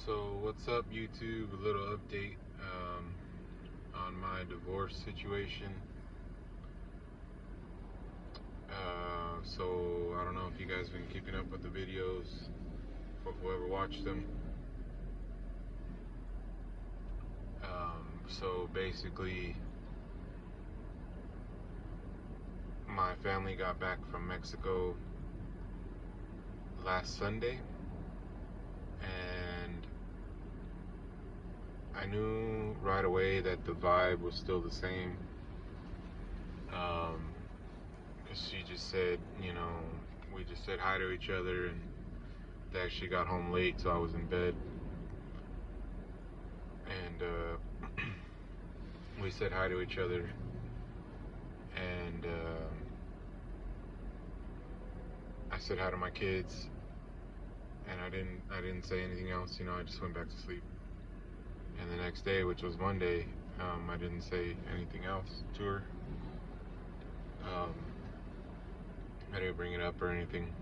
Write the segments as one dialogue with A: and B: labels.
A: So what's up, YouTube? A little update on my divorce situation. So I don't know if you guys been keeping up with the videos, for whoever watched them. So basically, my family got back from Mexico last Sunday, and I knew right away that the vibe was still the same. Because she just said, we just said hi to each other, and they actually got home late, so I was in bed. And we said hi to each other, and I said hi to my kids, and I didn't say anything else. I just went back to sleep. And the next day, which was Monday, I didn't say anything else to her. I didn't bring it up or anything.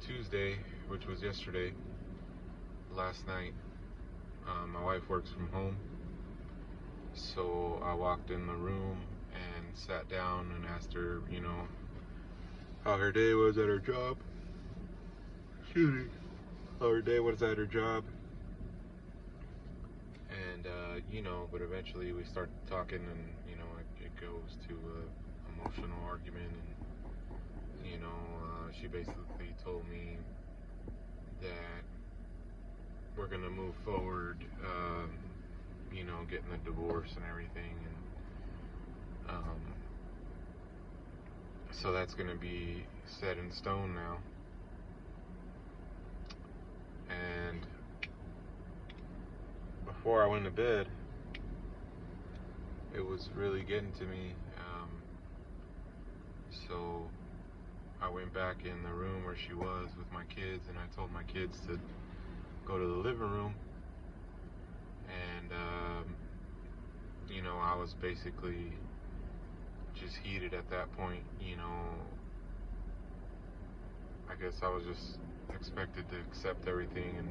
A: Tuesday, which was yesterday, last night, my wife works from home. So I walked in the room and sat down and asked her, how her day was at her job. Excuse me. How her day was at her job. And, but eventually we start talking, and, it goes to an emotional argument. And, she basically told me that we're going to move forward, getting the divorce and everything. And, so that's going to be set in stone now. And before I went to bed, it was really getting to me. So I went back in the room where she was with my kids, and I told my kids to go to the living room. And, I was basically just heated at that point. I guess I was just expected to accept everything and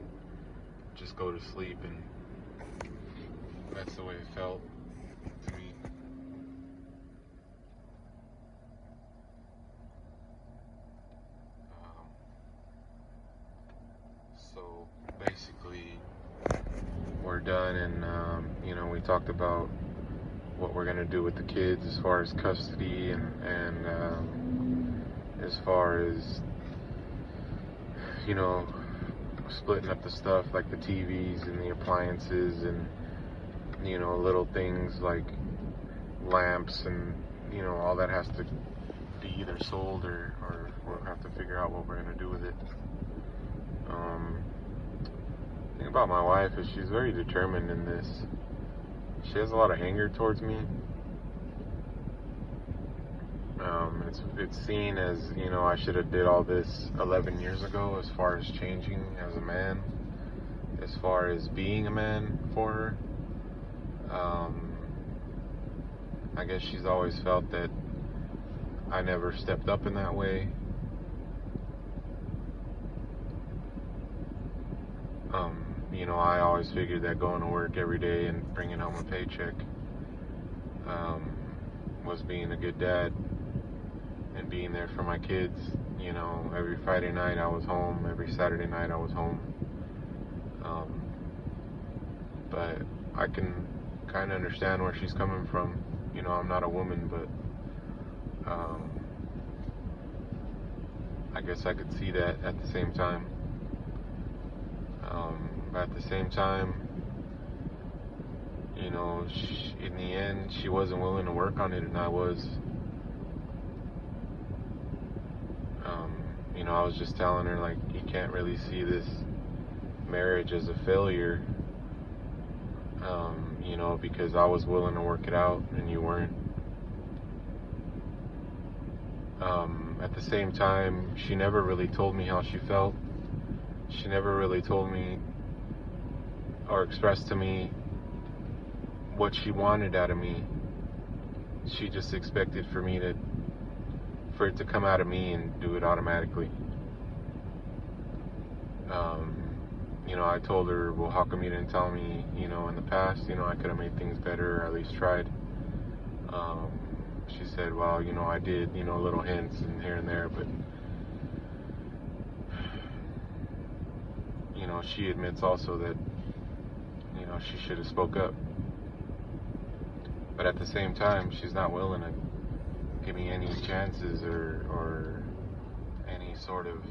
A: just go to sleep, and that's the way it felt to me. So basically, we're done, and we talked about what we're gonna do with the kids as far as custody, and as far as splitting up the stuff like the TVs and the appliances, and little things like lamps, and all that has to be either sold or we'll have to figure out what we're gonna do with it. The thing about my wife is she's very determined in this. She has a lot of anger towards me. It's seen as, I should have did all this 11 years ago as far as changing as a man, as far as being a man for her. I guess she's always felt that I never stepped up in that way. I always figured that going to work every day and bringing home a paycheck was being a good dad and being there for my kids. Every Friday night I was home, every Saturday night I was home. But I can kind of understand where she's coming from. I'm not a woman, but I guess I could see that at the same time. But at the same time, in the end, she wasn't willing to work on it, and I was. I was just telling her, like, you can't really see this marriage as a failure, because I was willing to work it out and you weren't. At the same time, she never really told me how she felt. She never really told me or expressed to me what she wanted out of me. She just expected for me to for it to come out of me and do it automatically. I told her, well, how come you didn't tell me, in the past, I could have made things better, or at least tried. She said, well, I did, little hints and here and there, but, she admits also that, she should have spoke up. But at the same time, she's not willing to give me any chances or any sort of,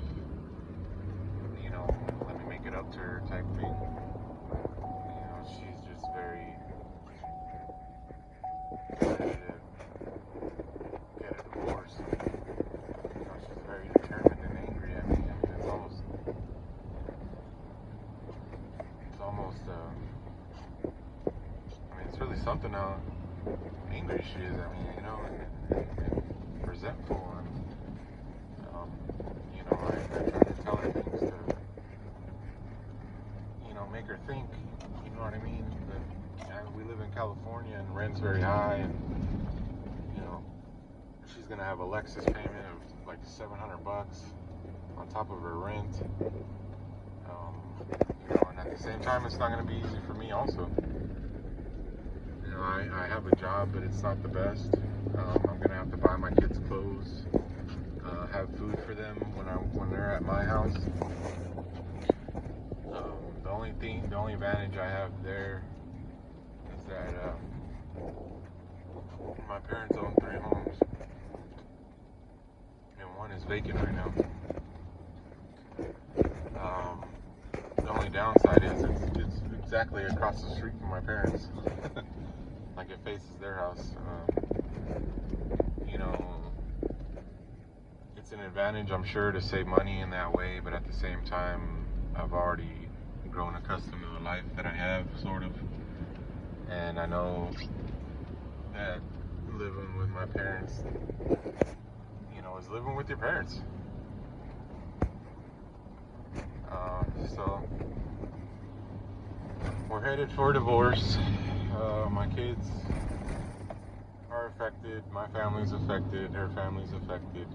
A: let me make it up to her type thing. She's just very ready to get a divorce. She's very determined and angry at me. It's really something how angry she is at me, and resentful, and I try to tell her things to, make her think, you know what I mean? But we live in California and rent's very high, and she's gonna have a Lexus payment of like $700 on top of her rent. And at the same time, it's not gonna be easy for me also. I have a job, but it's not the best. I'm gonna have to buy my kids clothes, have food for them when they're at my house. The only advantage I have there is that my parents own 3 homes, and one is vacant right now. The only downside is it's exactly across the street from my parents. Like, it faces their house. It's an advantage, I'm sure, to save money in that way, but at the same time, I've already grown accustomed to the life that I have, sort of. And I know that living with my parents, is living with your parents. So we're headed for a divorce. My kids are affected, my family's affected, her family's affected.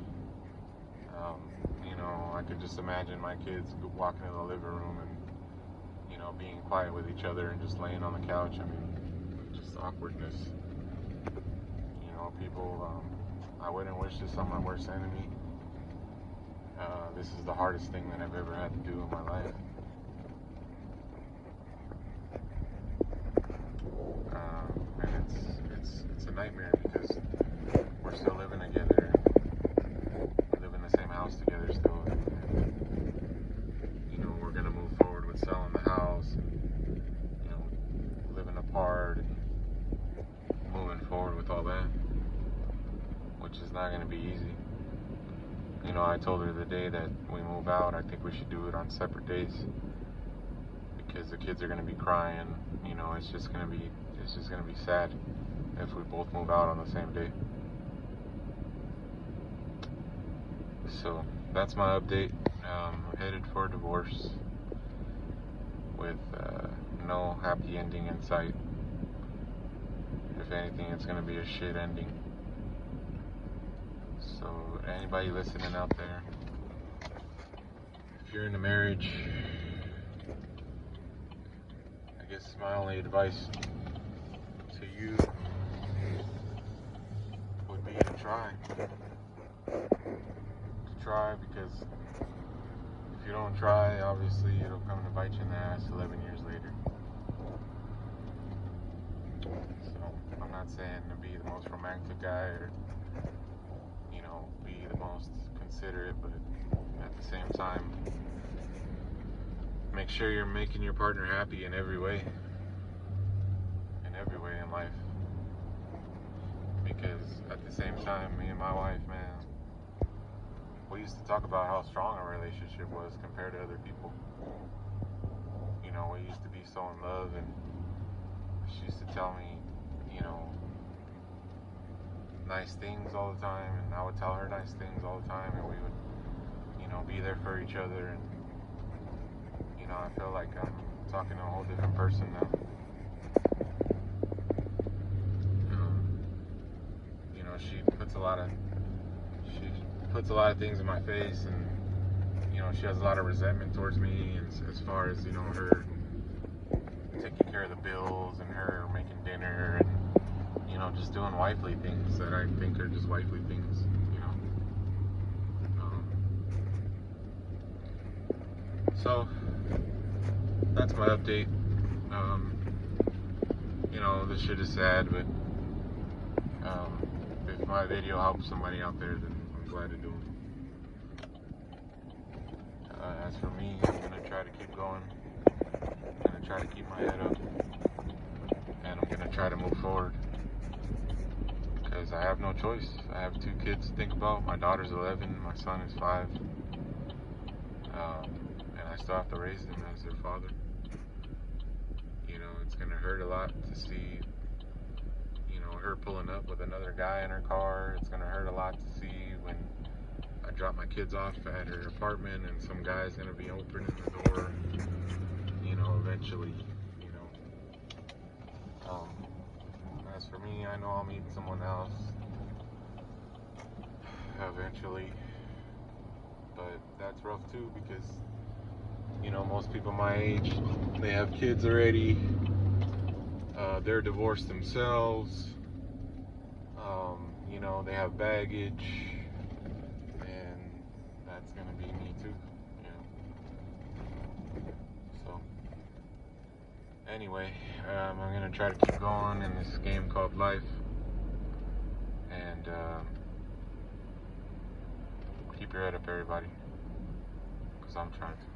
A: I could just imagine my kids walking in the living room and, being quiet with each other and just laying on the couch. Just awkwardness. People, I wouldn't wish this on my worst enemy. This is the hardest thing that I've ever had to do in my life. And it's a nightmare because we're still living together. We live in the same house together still. We're gonna move forward with selling the house, living apart, and moving forward with all that, which is not gonna be easy. I told her the day that we move out, I think we should do it on separate days because the kids are gonna be crying. It's just gonna be sad if we both move out on the same day. So that's my update. I'm headed for a divorce with no happy ending in sight. If anything, it's gonna be a shit ending. So anybody listening out there, if you're in a marriage, I guess my only advice to you would be to try. Because if you don't try, obviously it'll come to bite you in the ass 11 years later. So I'm not saying to be the most romantic guy or be the most considerate, but at the same time, make sure you're making your partner happy in every way in life. Because at the same time, me and my wife, man, we used to talk about how strong our relationship was compared to other people. We used to be so in love, and she used to tell me, nice things all the time, and I would tell her nice things all the time, and we would, be there for each other, and, I feel like I'm talking to a whole different person now. She puts a lot of she puts a lot of things in my face, and you know, she has a lot of resentment towards me, and as far as, you know, her taking care of the bills and her making dinner and, you know, just doing wifely things that I think are just wifely things, you know. So that's my update. You know, this shit is sad, but if my video helps somebody out there, then I'm glad to do it. As for me, I'm gonna try to keep going. I'm gonna try to keep my head up, and I'm gonna try to move forward, because I have no choice. I have 2 kids to think about. My daughter's 11, my son is 5, and I still have to raise them as their father. You know, it's gonna hurt a lot to see, you know, her pulling up with another guy in her car. It's gonna hurt a lot to see when I drop my kids off at her apartment and some guy's gonna be opening the door, you know, eventually, you know. As for me, I know I'll meet someone else eventually, but that's rough too, because, you know, most people my age, they have kids already, they're divorced themselves, you know, they have baggage, and that's gonna be me too, you know. So anyway, I'm gonna try to keep going in this game called life, and keep your head up, everybody, because I'm trying to.